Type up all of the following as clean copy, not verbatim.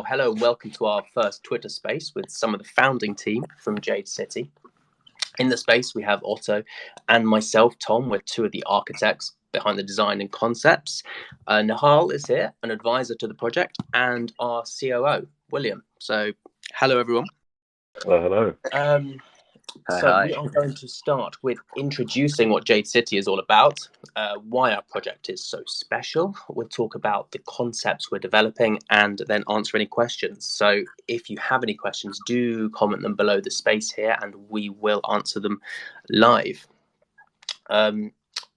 hello and welcome to our first Twitter space with some of the founding team from Jade City. In the space, we have Otto and myself, Tom. We're two of the architects behind the design and concepts. Nehal is here, an advisor to the project, and our COO, William. So, hello, everyone. Hello. So we are going to start with introducing what Jade City is all about, why our project is so special. We'll talk about the concepts we're developing and then answer any questions. So if you have any questions, do comment them below the space here and we will answer them live.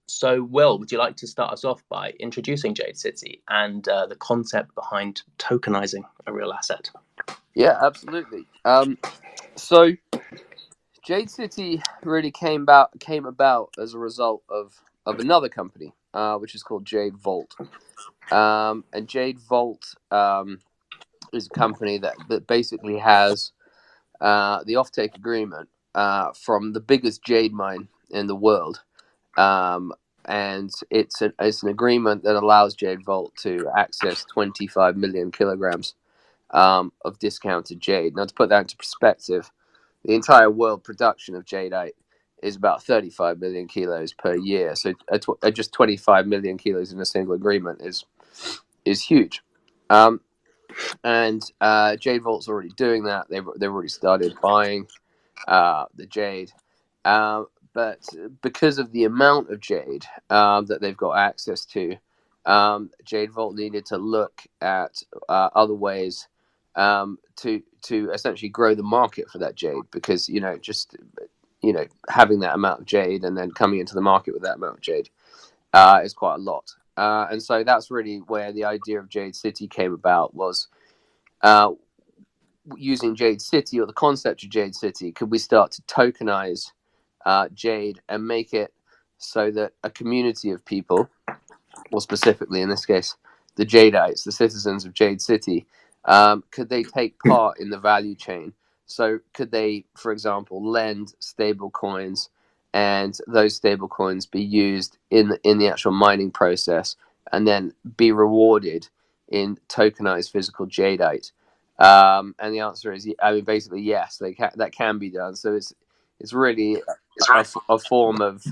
So Will, would you like to start us off by introducing Jade City and the concept behind tokenizing a real asset? Yeah, absolutely. So Jade City really came about as a result of another company, which is called Jade Vault. And Jade Vault is a company that basically has the offtake agreement from the biggest jade mine in the world. And it's an agreement that allows Jade Vault to access 25 million kilograms of discounted jade. Now, to put that into perspective, the entire world production of jadeite is about 35 million kilos per year. So just 25 million kilos in a single agreement is huge. And Jade Vault's already doing that. They've already started buying the jade. But because of the amount of jade that they've got access to, Jade Vault needed to look at other ways to essentially grow the market for that jade, because having that amount of jade and then coming into the market with that amount of jade is quite a lot. And so that's really where the idea of Jade City came about, was using Jade City, or the concept of Jade City. Could we start to tokenize jade and make it so that a community of people, or specifically in this case the Jadeites, the citizens of Jade City, could they take part in the value chain? So could they, for example, lend stable coins, and those stable coins be used in the actual mining process and then be rewarded in tokenized physical jadeite? And the answer is, basically yes, that can be done. So it's really a form of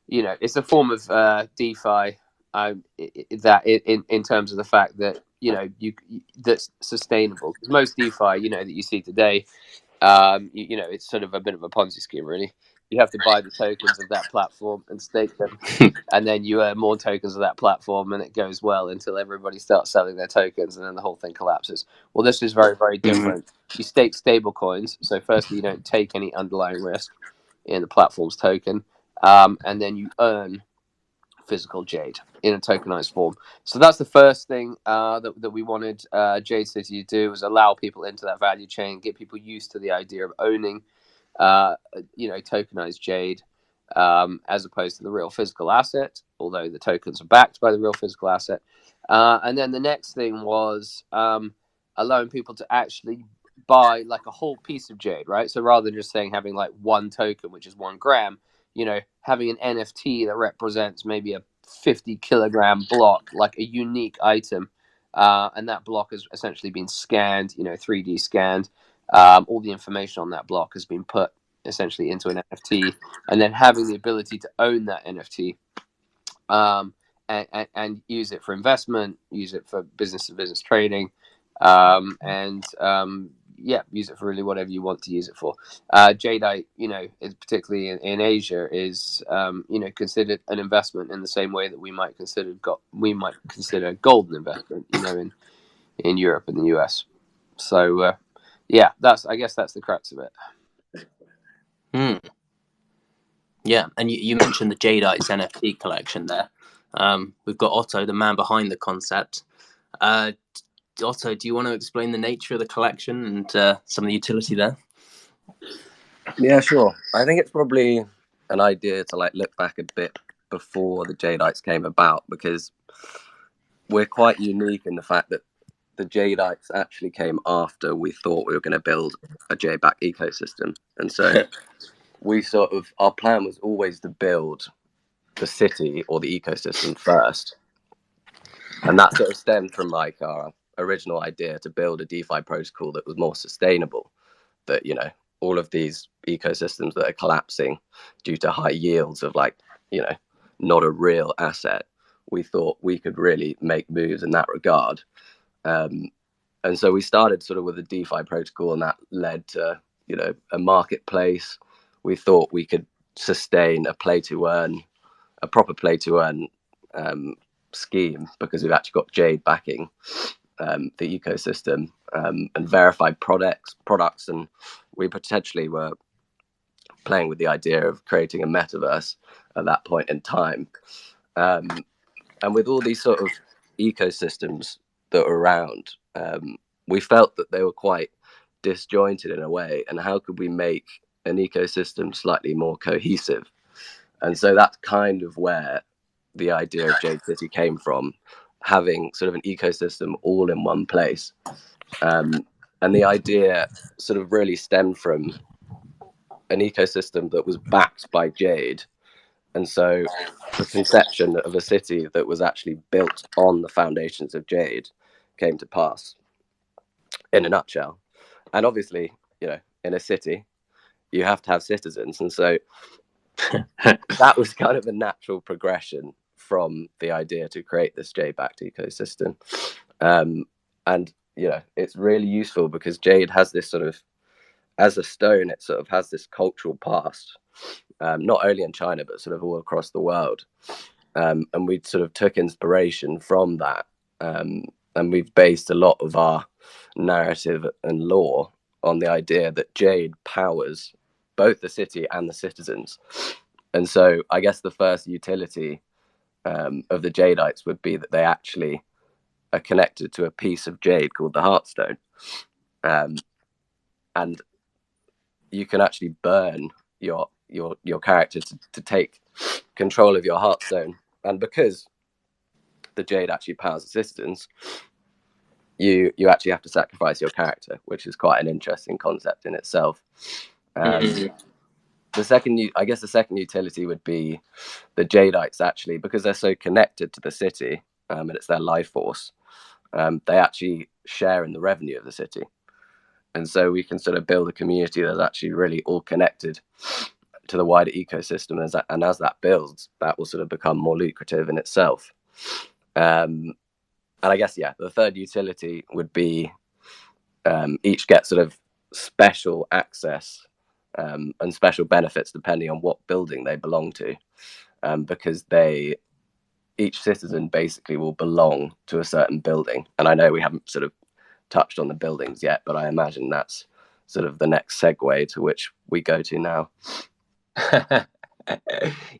it's a form of DeFi. That in terms of the fact that that's sustainable. Because most DeFi that you see today, it's sort of a bit of a Ponzi scheme, really. You have to buy the tokens of that platform and stake them, and then you earn more tokens of that platform, and it goes well until everybody starts selling their tokens, and then the whole thing collapses. Well, this is very, very different. You stake stable coins, so firstly, you don't take any underlying risk in the platform's token, and then you earn physical jade in a tokenized form. So that's the first thing that we wanted Jade City to do, was allow people into that value chain, get people used to the idea of owning tokenized jade as opposed to the real physical asset, although the tokens are backed by the real physical asset. And then the next thing was allowing people to actually buy like a whole piece of jade, right? So rather than just saying having like one token, which is 1 gram, having an NFT that represents maybe a 50 kilogram block, like a unique item, and that block has essentially been scanned, 3D scanned. All the information on that block has been put essentially into an NFT, and then having the ability to own that NFT and use it for investment, use it for business to business trading, use it for really whatever you want to use it for. Jadeite, is particularly in Asia, is considered an investment in the same way that we might consider gold an investment, in Europe and the US. So I guess that's the crux of it. Yeah, and you mentioned the Jadeites NFT collection there. We've got Otto, the man behind the concept. Otto, do you want to explain the nature of the collection and some of the utility there? Yeah, sure. I think it's probably an idea to look back a bit before the Jadeites came about, because we're quite unique in the fact that the Jadeites actually came after we thought we were going to build a J-back ecosystem. And so our plan was always to build the city or the ecosystem first. And that sort of stemmed from our original idea to build a DeFi protocol that was more sustainable, that, you know, all of these ecosystems that are collapsing due to high yields of, like, you know, not a real asset, we thought we could really make moves in that regard. And so we started sort of with a DeFi protocol, and that led to, you know, a marketplace. We thought we could sustain a proper play to earn scheme, because we've actually got Jade backing the ecosystem, and verified products, and we potentially were playing with the idea of creating a metaverse at that point in time. And with all these sort of ecosystems that were around, we felt that they were quite disjointed in a way, and how could we make an ecosystem slightly more cohesive? And so that's kind of where the idea of Jade City came from, having sort of an ecosystem all in one place. And the idea sort of really stemmed from an ecosystem that was backed by Jade. And so the conception of a city that was actually built on the foundations of Jade came to pass, in a nutshell. And obviously, you know, in a city, you have to have citizens. And so that was kind of a natural progression from the idea to create this Jade-backed ecosystem. And, you know, it's really useful because Jade has this sort of, as a stone, it sort of has this cultural past, not only in China, but sort of all across the world. And we sort of took inspiration from that. And we've based a lot of our narrative and lore on the idea that Jade powers both the city and the citizens. And so I guess the first utility of the Jadeites would be that they actually are connected to a piece of jade called the Heartstone. And you can actually burn your character to take control of your Heartstone. And because the jade actually powers the citizens, you actually have to sacrifice your character, which is quite an interesting concept in itself. The second utility would be the Jadeites actually, because they're so connected to the city, and it's their life force, they actually share in the revenue of the city. And so we can sort of build a community that's actually really all connected to the wider ecosystem. And as that builds, that will sort of become more lucrative in itself. And I guess, yeah, the third utility would be each get sort of special access and special benefits depending on what building they belong to, because each citizen basically will belong to a certain building. And I know we haven't sort of touched on the buildings yet, but I imagine that's sort of the next segue to which we go to now.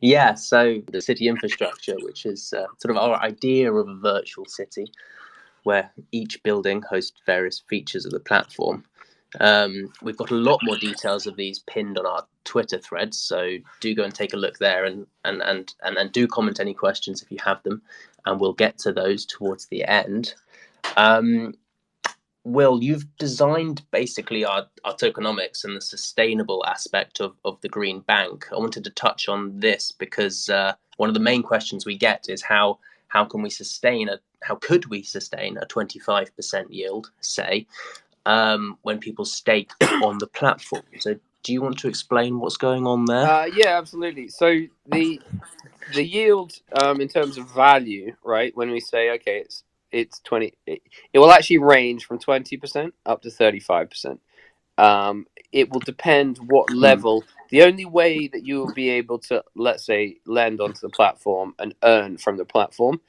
Yeah, so the city infrastructure, which is sort of our idea of a virtual city where each building hosts various features of the platform. We've got a lot more details of these pinned on our Twitter threads, so do go and take a look there, and do comment any questions if you have them, and we'll get to those towards the end. Will, you've designed basically our tokenomics and the sustainable aspect of the green bank. I wanted to touch on this because one of the main questions we get is how could we sustain a 25% yield, say, when people stake on the platform? So do you want to explain what's going on there? Yeah, absolutely. So the yield in terms of value, right, when we say, okay, it's 20, it will actually range from 20% up to 35%. It will depend what level. The only way that you will be able to, let's say, lend onto the platform and earn from the platform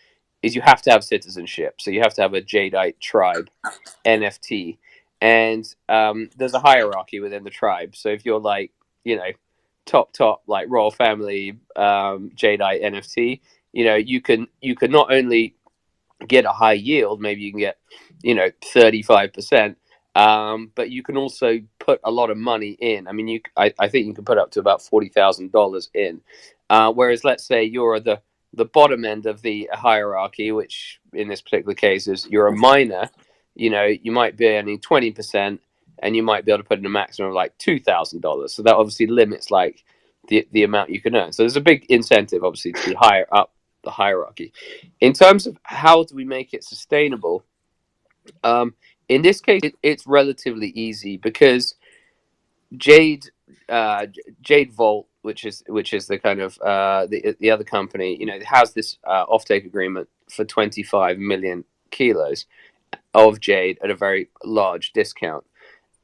is you have to have citizenship. So you have to have a Jadeite tribe NFT. And there's a hierarchy within the tribe. So if you're like, you know, top like royal family Jadeite NFT, you know, you can not only get a high yield, maybe you can get, you know, 35%, but you can also put a lot of money in. I mean, I think you can put up to about $40,000 in, whereas let's say you're the bottom end of the hierarchy, which in this particular case is you're a minor. You know, you might be earning 20%, and you might be able to put in a maximum of like $2,000. So that obviously limits like the amount you can earn. So there's a big incentive, obviously, to be higher up the hierarchy. In terms of how do we make it sustainable, In this case, it's relatively easy because Jade Jade Vault, which is the kind of the other company, has this offtake agreement for 25 million kilos of jade at a very large discount.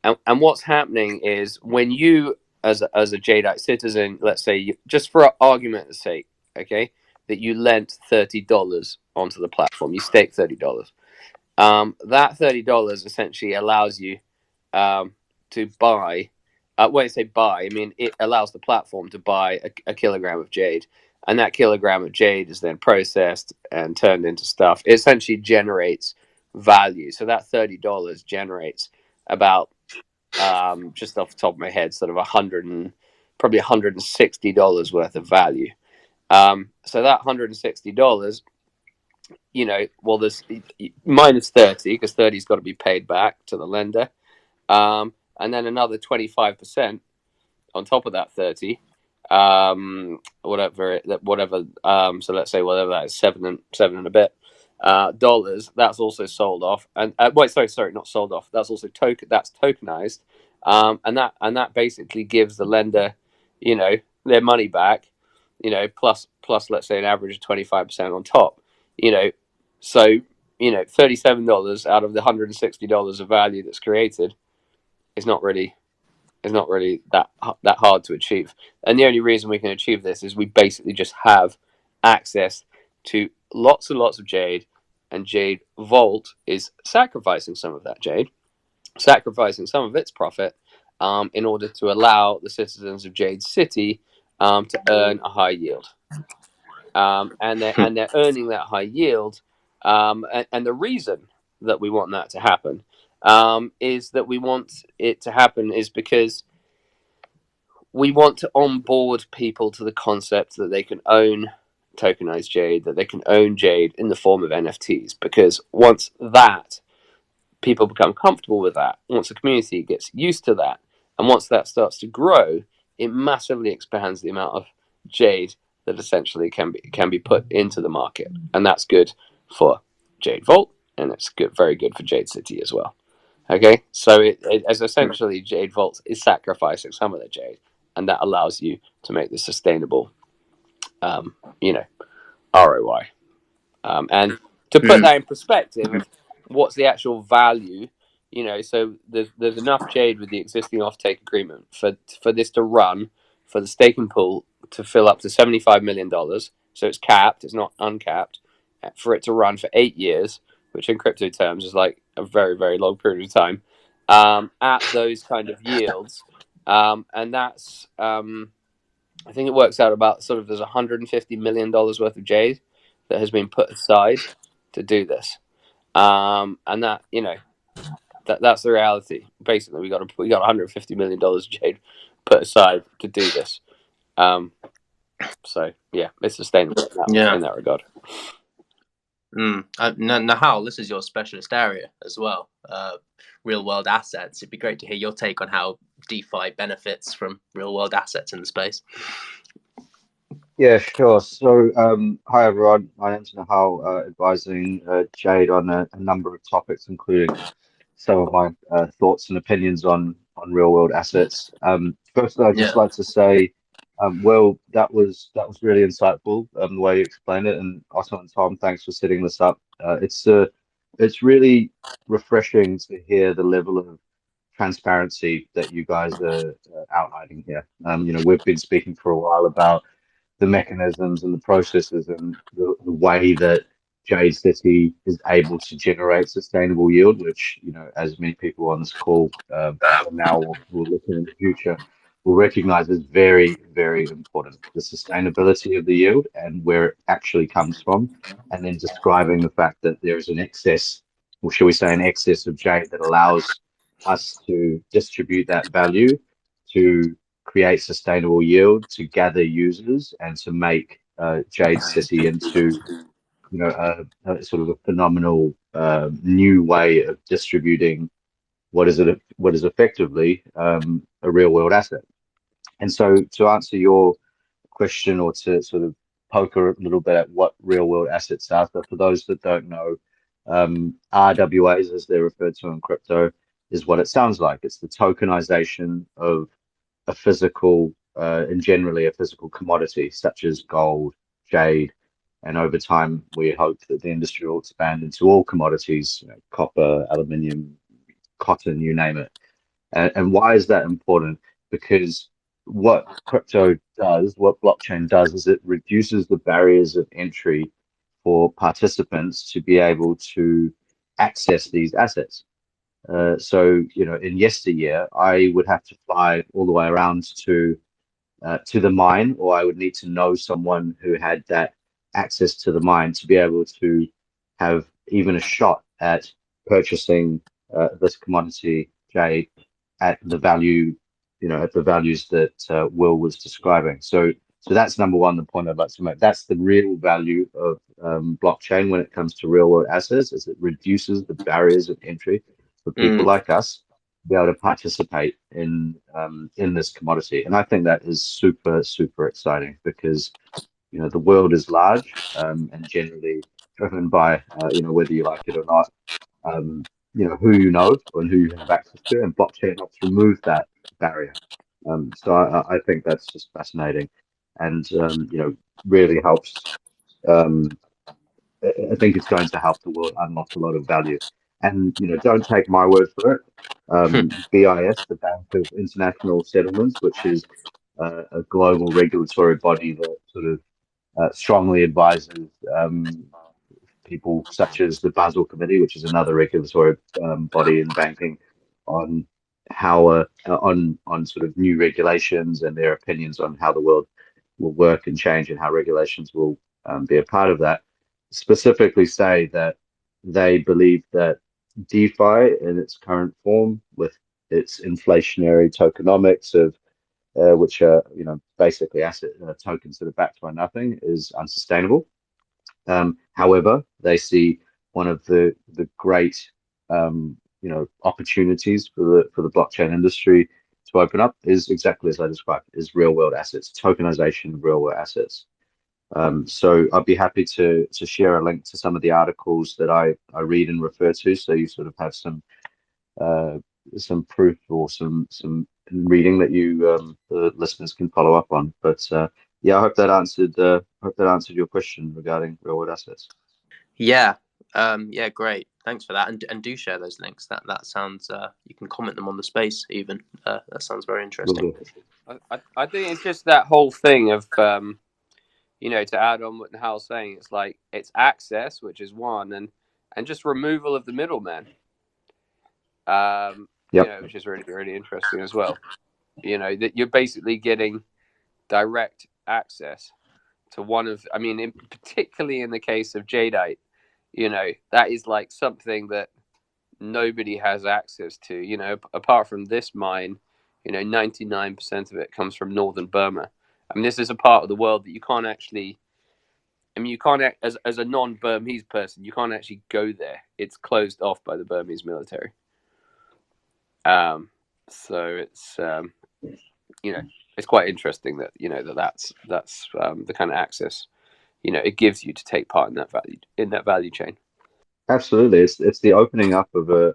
And what's happening is when you, as a Jadeite citizen, let's say, just for argument's sake, okay, that you lent $30 onto the platform, you stake $30. That $30 essentially allows you to buy. When I say buy, I mean it allows the platform to buy a kilogram of jade, and that kilogram of jade is then processed and turned into stuff. It essentially generates value. So that $30 generates about, just off the top of my head, sort of probably $160 worth of value. So that $160, well, there's minus 30 because 30's got to be paid back to the lender, and then another 25% on top of that 30, whatever. So let's say whatever that is, seven and a bit dollars. That's also sold off, and wait, sorry, not sold off. That's also That's tokenized, and that basically gives the lender, their money back, plus let's say an average of 25% on top, so $37 out of the $160 of value that's created is not really that hard to achieve. And the only reason we can achieve this is we basically just have access to lots and lots of jade, and Jade Vault is sacrificing some of that jade, sacrificing some of its profit, in order to allow the citizens of Jade City to earn a high yield. And they're earning that high yield, and the reason that we want that to happen is that we want it to happen is because we want to onboard people to the concept that they can own tokenized jade, that they can own jade in the form of NFTs. Because once that people become comfortable with that, once the community gets used to that, and once that starts to grow, it massively expands the amount of jade that essentially can be put into the market, and that's good for Jade Vault, and it's very good for Jade City as well. Okay, so it as essentially Jade Vault is sacrificing some of the jade, and that allows you to make this sustainable, ROI. And to put that in perspective of what's the actual value, so there's enough jade with the existing offtake agreement for this to run, for the staking pool to fill up to $75 million. So it's capped, it's not uncapped, for it to run for 8 years, which in crypto terms is like a very, very long period of time, at those kind of yields. And that's, I think it works out about sort of there's $150 million worth of jade that has been put aside to do this. And that, that's the reality. Basically, we got $150 million jade put aside to do this. So yeah, it's sustainable in that regard. Nehal, this is your specialist area as well. Real world assets. It'd be great to hear your take on how DeFi benefits from real world assets in the space. Yeah, sure. So, hi everyone. My name's Nehal, advising Jade on a number of topics, including some of my thoughts and opinions on real world assets. First, I'd just like to say, Will, that was really insightful, the way you explained it, and also, and Tom, thanks for setting this up. It's really refreshing to hear the level of transparency that you guys are outlining here. We've been speaking for a while about the mechanisms and the processes and the way that Jade City is able to generate sustainable yield, which, as many people on this call now will look in the future, will recognize is very, very important. The sustainability of the yield and where it actually comes from, and then describing the fact that there's an excess, or shall we say an excess of jade that allows us to distribute that value to create sustainable yield, to gather users, and to make Jade City into a sort of a phenomenal new way of distributing what is effectively a real world asset. And so, to answer your question, or to sort of poke a little bit at what real world assets are, so for those that don't know, RWAs, as they're referred to in crypto, is what it sounds like. It's the tokenization of a physical, and generally a physical commodity, such as gold, jade, and over time, we hope that the industry will expand into all commodities, copper, aluminium, cotton, you name it. And why is that important? Because what crypto does, what blockchain does, is it reduces the barriers of entry for participants to be able to access these assets. So, in yesteryear, I would have to fly all the way around to the mine, or I would need to know someone who had that access to the mine to be able to have even a shot at purchasing this commodity jade at the value, at the values that Will was describing. So that's number one, the point I'd like to make. That's the real value of blockchain when it comes to real world assets, is it reduces the barriers of entry for people like us to be able to participate in this commodity. And I think that is super, super exciting because the world is large, and generally driven by whether you like it or not, who you know and who you have access to, and blockchain helps remove that barrier. So I think that's just fascinating, and really helps. Um, I think it's going to help the world unlock a lot of value. And don't take my word for it. BIS, the Bank of International Settlements, which is a global regulatory body that sort of strongly advises people such as the Basel Committee, which is another regulatory body in banking, on how on sort of new regulations and their opinions on how the world will work and change, and how regulations will be a part of that. Specifically, say that they believe that DeFi in its current form, with its inflationary tokenomics of which are basically asset tokens that are backed by nothing, is unsustainable. However, they see one of the great opportunities for the blockchain industry to open up is exactly as I described, is real world assets, tokenization of real world assets. So I'd be happy to share a link to some of the articles that I read and refer to, so you sort of have some proof or some reading that the listeners can follow up on. But yeah, I hope that answered your question regarding real world assets. Yeah, yeah, great. Thanks for that, and do share those links. That sounds. You can comment them on the space even. That sounds very interesting. I think it's just that whole thing of to add on what Nehal's saying, it's like it's access, which is one, and just removal of the middleman. Which is really, really interesting as well. That you're basically getting direct access to one of, particularly in the case of Jadeite, that is like something that nobody has access to, apart from this mine, 99% of it comes from northern Burma. This is a part of the world that you can't actually, you can't, as a non-Burmese person, you can't actually go there. It's closed off by the Burmese military. So it's, it's quite interesting that, that's the kind of access, it gives you to take part in that value chain. Absolutely, it's the opening up of a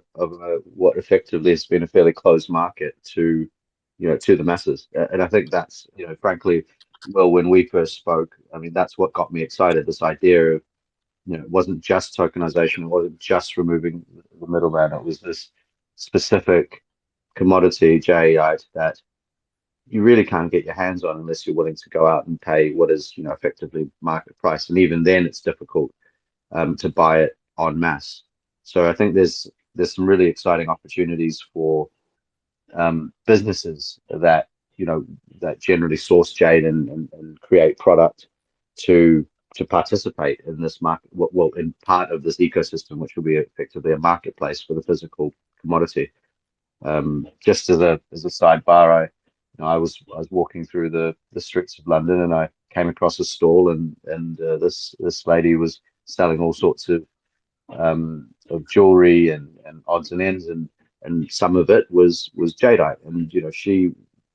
what effectively has been a fairly closed market to the masses, and I think that's frankly, well, when we first spoke, that's what got me excited. This idea of it wasn't just tokenization, it wasn't just removing the middleman. It was this specific commodity Jadeite that you really can't get your hands on unless you're willing to go out and pay what is effectively market price, and even then it's difficult to buy it en masse. So I think there's some really exciting opportunities for businesses that that generally source jade and create product to participate in this market, well, in part of this ecosystem, which will be effectively a marketplace for the physical commodity. Just as a sidebar, I was walking through the streets of London, and I came across a stall, and this lady was selling all sorts of jewelry and odds and ends, and some of it was jadeite, and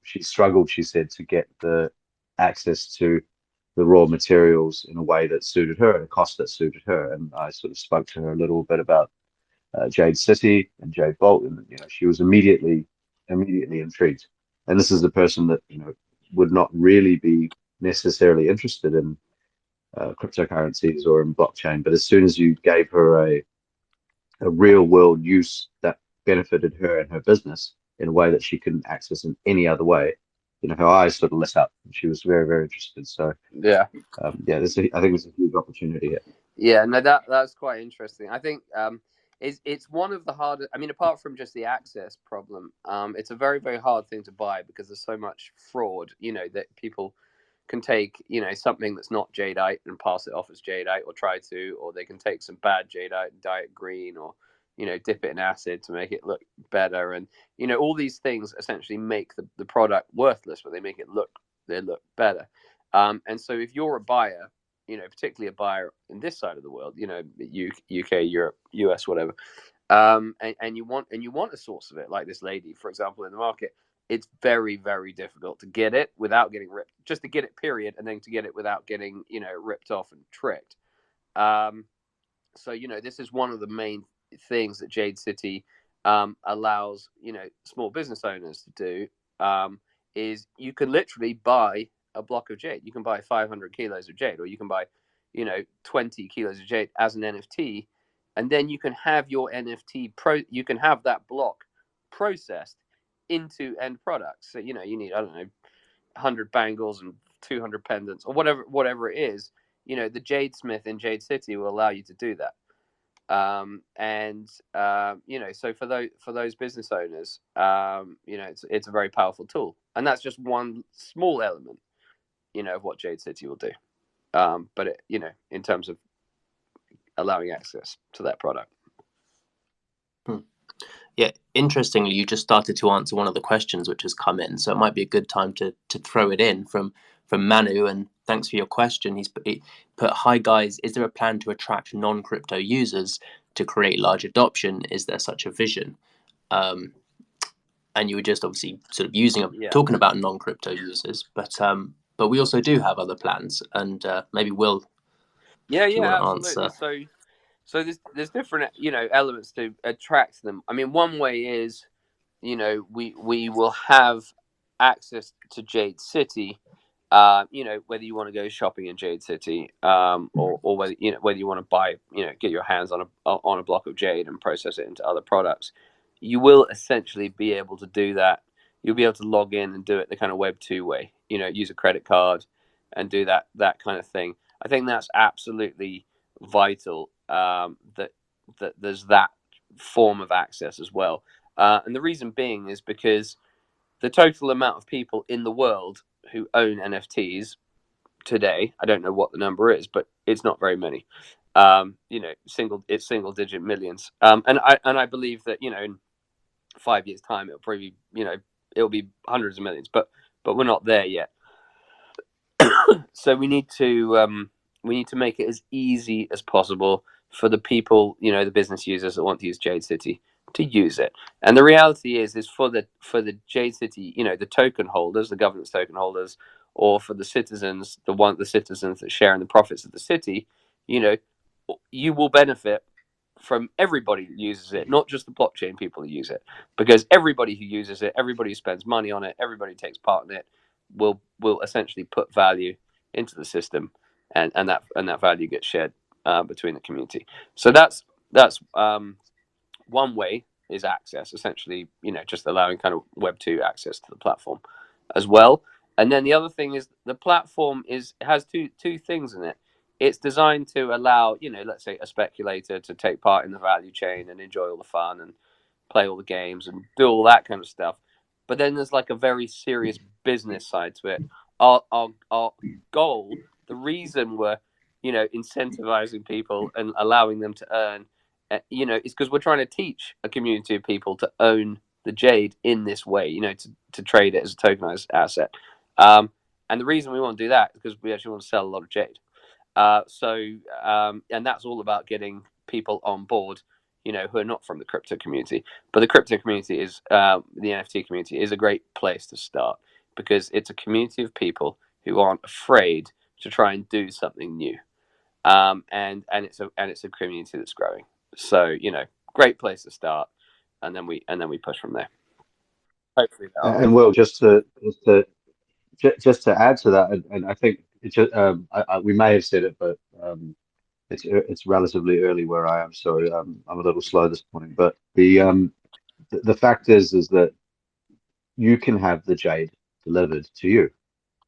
she struggled, she said, to get the access to the raw materials in a way that suited her at a cost that suited her. And I sort of spoke to her a little bit about Jade City and Jade Vault, and she was immediately intrigued. And this is the person that would not really be necessarily interested in cryptocurrencies or in blockchain, but as soon as you gave her a real world use that benefited her and her business in a way that she couldn't access in any other way, her eyes sort of lit up, and she was very, very interested. So Yeah. I think there's a huge opportunity here. Yeah, no, that's quite interesting. I think it's one of the hardest. I mean, apart from just the access problem, it's a very, very hard thing to buy because there's so much fraud. That people can take something that's not jadeite and pass it off as jadeite, or try to, or they can take some bad jadeite and dye it green, or dip it in acid to make it look better, and all these things essentially make the product worthless, but they make it look better. And so if you're a buyer, particularly a buyer in this side of the world, UK, Europe, US, whatever, and you want a source of it, like this lady, for example, in the market, it's very, very difficult to get it without getting ripped, just to get it, period, and then to get it without getting, ripped off and tricked. So, this is one of the main things that Jade City allows, small business owners to do, is you can literally buy a block of jade. You can buy 500 kilos of jade, or you can buy 20 kilos of jade as an NFT, and then you can have your NFT you can have that block processed into end products. So you need, I don't know, 100 bangles and 200 pendants, or whatever it is. The Jade Smith in Jade City will allow you to do that. So for those business owners, it's a very powerful tool, and that's just one small element of what Jade City will do. But it, in terms of allowing access to that product. Yeah, interestingly, you just started to answer one of the questions which has come in, so it might be a good time to throw it in from Manu. And thanks for your question. He put, "Hi guys, is there a plan to attract non-crypto users to create large adoption? Is there such a vision?" And you were just obviously sort of talking about non-crypto users, but we also do have other plans, and maybe Will. Yeah, absolutely. So there's different elements to attract them. I mean, one way is we will have access to Jade City. Whether you want to go shopping in Jade City, or whether whether you want to buy, get your hands on a block of jade and process it into other products, you will essentially be able to do that. You'll be able to log in and do it the kind of Web 2 way. Use a credit card and do that kind of thing. I think that's absolutely vital. That there's that form of access as well. And the reason being is because the total amount of people in the world who own NFTs today, I don't know what the number is, but it's not very many. Single digit millions. And I believe that in 5 years' time it'll probably it'll be hundreds of millions, but we're not there yet. So we need to make it as easy as possible for the people, the business users that want to use Jade City, to use it. And the reality is for the Jade City, the token holders, the governance token holders, or for the citizens, the citizens that share in the profits of the city, you will benefit from everybody that uses it, not just the blockchain people that use it, because everybody who uses it, everybody who spends money on it, everybody who takes part in it, will essentially put value into the system, and that value gets shared between the community. So that's one way, is access, essentially, just allowing kind of Web 2 access to the platform as well. And then the other thing is the platform has two things in it. It's designed to allow, let's say, a speculator to take part in the value chain and enjoy all the fun and play all the games and do all that kind of stuff. But then there's like a very serious business side to it. Our goal, the reason we're incentivizing people and allowing them to earn, is because we're trying to teach a community of people to own the jade in this way, to trade it as a tokenized asset. And the reason we want to do that is because we actually want to sell a lot of jade. And that's all about getting people on board, who are not from the crypto community. But the crypto community is, the NFT community is a great place to start, because it's a community of people who aren't afraid to try and do something new. And it's a community that's growing. So great place to start, and then we push from there. Hopefully, and Will, just to add to that, and I think it just, we may have said it, but it's relatively early where I am, so I'm a little slow this morning. But the fact is that you can have the jade delivered to you,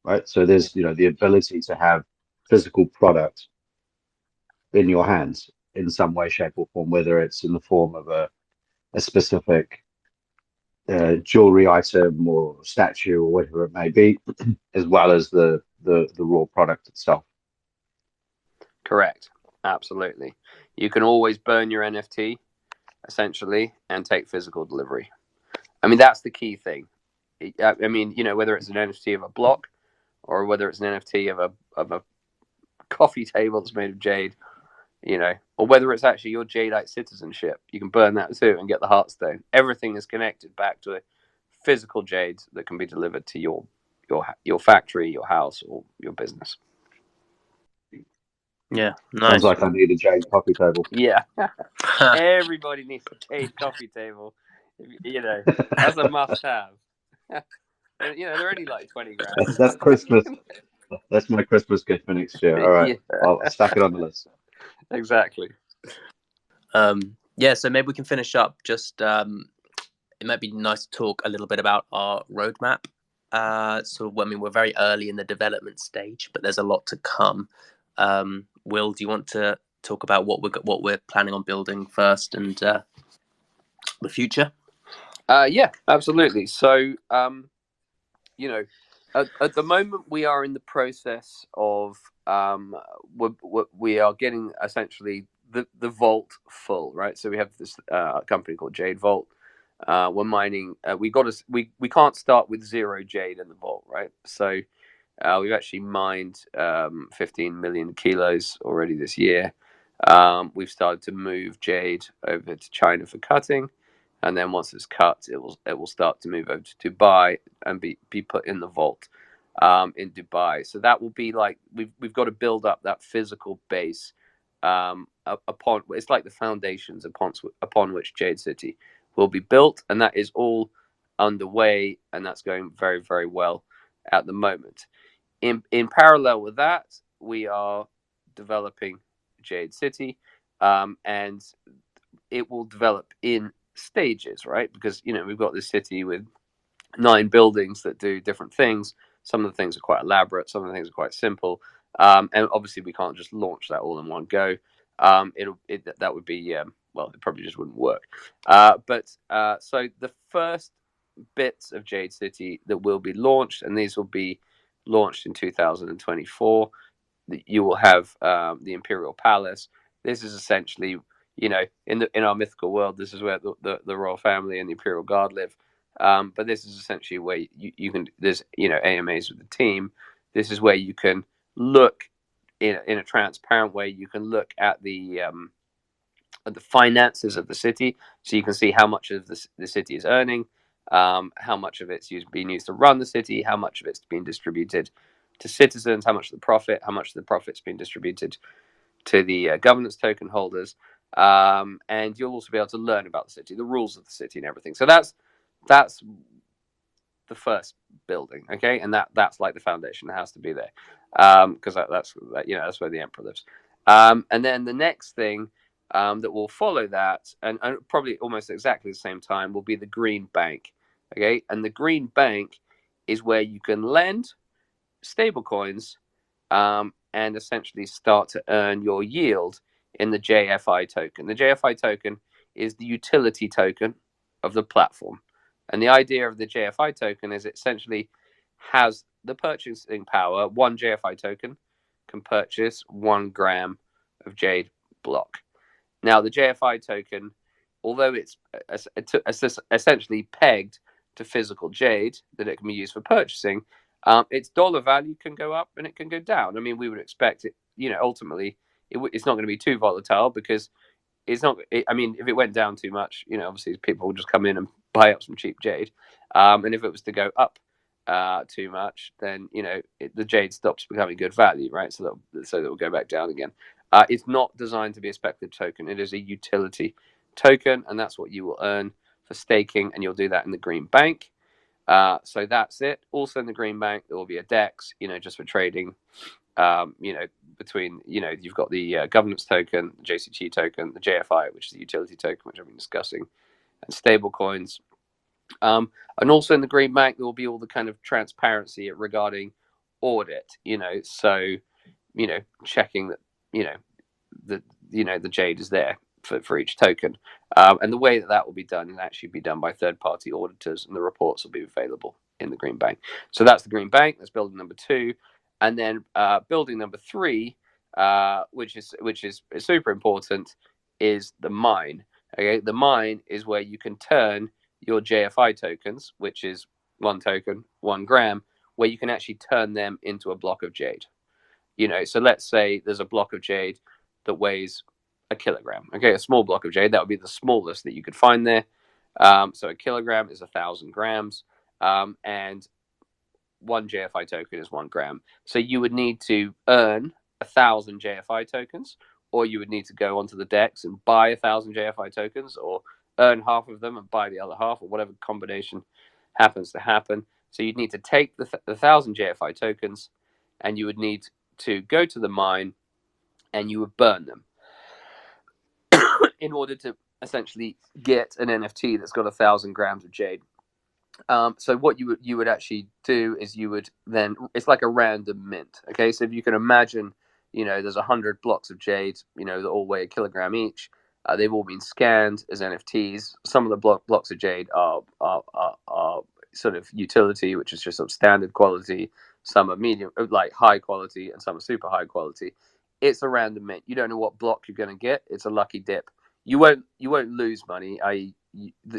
right? So there's the ability to have physical product in your hands in some way, shape, or form, whether it's in the form of a specific jewelry item or statue or whatever it may be, as well as the raw product itself. Correct. Absolutely. You can always burn your NFT, essentially, and take physical delivery. I mean, that's the key thing. I mean, whether it's an NFT of a block or whether it's an NFT of a coffee table that's made of jade, or whether it's actually your Jadeite citizenship, you can burn that too and get the Heartstone. Everything is connected back to a physical jade that can be delivered to your factory, your house, or your business. Yeah, nice. Sounds like I need a jade coffee table. Yeah, everybody needs a jade coffee table. That's a must-have. They're only like 20 grand. That's Christmas. That's my Christmas gift for next year. All right, yeah. I'll stack it on the list. Exactly. Yeah, so maybe we can finish up. Just it might be nice to talk a little bit about our roadmap. So I mean, we're very early in the development stage, but there's a lot to come. Will, do you want to talk about what we're planning on building first and the future? Yeah, absolutely. So at the moment we are in the process of we are getting essentially the vault full, right? So we have this company called Jade Vault. We're mining. We can't start with 0 jade in the vault, right? So we've actually mined 15 million kilos already this year. We've started to move jade over to China for cutting, and then once it's cut, it will start to move over to Dubai and be put in the vault in Dubai. So that will be like we've got to build up that physical base upon it's like the foundations upon which Jade City will be built, and that is all underway, and that's going very, very well at the moment. In parallel with that, we are developing Jade City, and it will develop in stages, right? Because we've got this city with 9 buildings that do different things. Some of the things are quite elaborate, some of the things are quite simple, and obviously we can't just launch that all in one go. That would be well, it probably just wouldn't work. So the first bits of Jade City that will be launched, and these will be launched in 2024. You will have the Imperial Palace. This is essentially, in our mythical world, this is where the royal family and the Imperial Guard live. But this is essentially where you can. There's AMAs with the team. This is where you can look in a transparent way. You can look at the finances of the city, so you can see how much of the city is earning, how much of it's being used to run the city, how much of it's being distributed to citizens, how much of the profit's being distributed to the governance token holders, and you'll also be able to learn about the city, the rules of the city, and everything. So that's the first building, okay, and that's like the foundation. It has to be there, because that's where the emperor lives. And then the next thing that will follow that, and probably almost exactly the same time, will be the Green Bank, okay, and the Green Bank is where you can lend stable coins and essentially start to earn your yield in the JFI token. The JFI token is the utility token of the platform. And the idea of the JFI token is it essentially has the purchasing power. One JFI token can purchase 1 gram of Jade block. Now, the JFI token, although it's essentially pegged to physical Jade that it can be used for purchasing, its dollar value can go up and it can go down. I mean, we would expect it, ultimately, it's not going to be too volatile because it's not. I mean, if it went down too much, obviously people will just come in and buy up some cheap Jade. And if it was to go up too much, then the Jade stops becoming good value, right? So that will go back down again. It's not designed to be a speculative token. It is a utility token, and that's what you will earn for staking, and you'll do that in the Green Bank. So that's it. Also in the Green Bank, there will be a DEX, just for trading. Between you've got the governance token, the JCT token, the JFI, which is the utility token, which I've been discussing, and stable coins. And also in the Green Bank, there will be all the kind of transparency regarding audit. So checking that the Jade is there for each token, and the way that will be done will actually be done by third-party auditors, and the reports will be available in the Green Bank. So that's the Green Bank. That's building number 2, and then building number 3, which is super important, is the mine. Okay, the mine is where you can turn your JFI tokens, which is 1 token, 1 gram, where you can actually turn them into a block of Jade. So let's say there's a block of Jade that weighs 1 kilogram. Okay, a small block of Jade, that would be the smallest that you could find there. So 1 kilogram is 1,000 grams, and 1 JFI token is 1 gram. So you would need to earn 1,000 JFI tokens, or you would need to go onto the DEX and buy 1,000 JFI tokens, or earn half of them and buy the other half, or whatever combination happens to happen. So you'd need to take the 1,000 JFI tokens, and you would need to go to the mine, and you would burn them in order to essentially get an NFT that's got 1,000 grams of Jade. So what you would actually do is you would then, it's like a random mint. Okay, so if you can imagine, there's 100 blocks of Jade, that all weigh 1 kilogram each. They've all been scanned as NFTs. Some of the blocks of Jade are sort of utility, which is just sort of standard quality. Some are medium, like high quality, and some are super high quality. It's a random mint. You don't know what block you're going to get. It's a lucky dip. You won't lose money.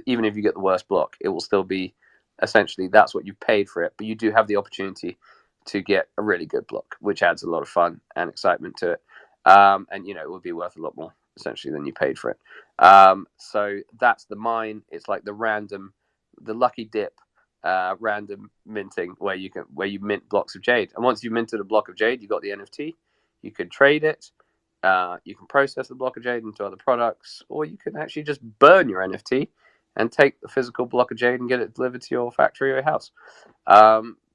Even if you get the worst block, it will still be essentially that's what you paid for it. But you do have the opportunity to get a really good block, which adds a lot of fun and excitement to it. And it will be worth a lot more essentially than you paid for it. So that's the mine. It's like the lucky dip, random minting where you mint blocks of Jade. And once you've minted a block of Jade, you got the NFT. You can trade it. You can process the block of Jade into other products, or you can actually just burn your NFT and take the physical block of Jade and get it delivered to your factory or your house.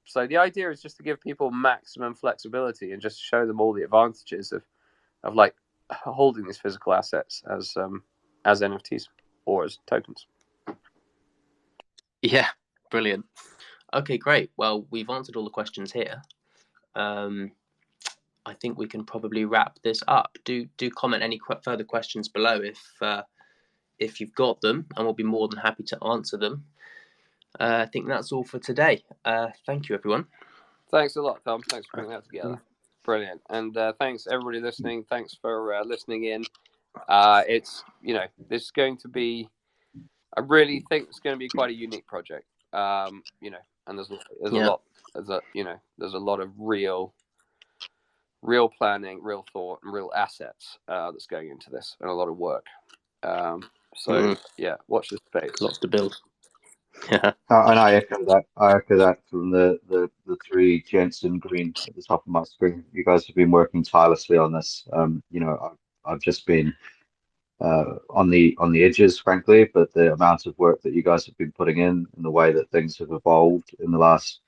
So the idea is just to give people maximum flexibility and just show them all the advantages of like holding these physical assets as NFTs or as tokens. Yeah, brilliant. Okay, great. Well, we've answered all the questions here. I think we can probably wrap this up. Do comment any further questions below if you've got them, and we'll be more than happy to answer them. I think that's all for today. Thank you, everyone. Thanks a lot, Tom. Thanks for putting that together. Brilliant. And thanks everybody listening. Thanks for listening in. It's this is going to be. I really think it's going to be quite a unique project. And there's a lot. There's a lot of real planning, real thought, and real assets that's going into this, and a lot of work. Watch this space. Lots to build. Yeah. And I echo that from the 3 gents in green at the top of my screen. You guys have been working tirelessly on this. I've just been on the edges, frankly, but the amount of work that you guys have been putting in and the way that things have evolved in the last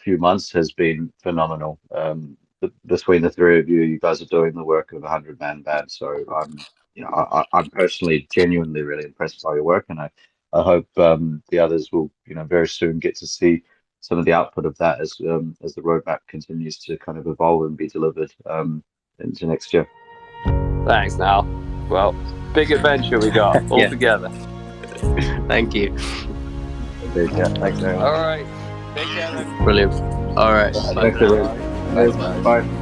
few months has been phenomenal. Between the 3 of you guys are doing the work of a 100-man band. So I'm personally genuinely really impressed by your work, and I hope the others will very soon get to see some of the output of that as the roadmap continues to kind of evolve and be delivered into next year. Thanks, Nehal. Well, big adventure we got all together. Thank you. Yeah, thanks very much. All right. Take care then. Brilliant. All right. Thanks, everyone. Bye. Bye.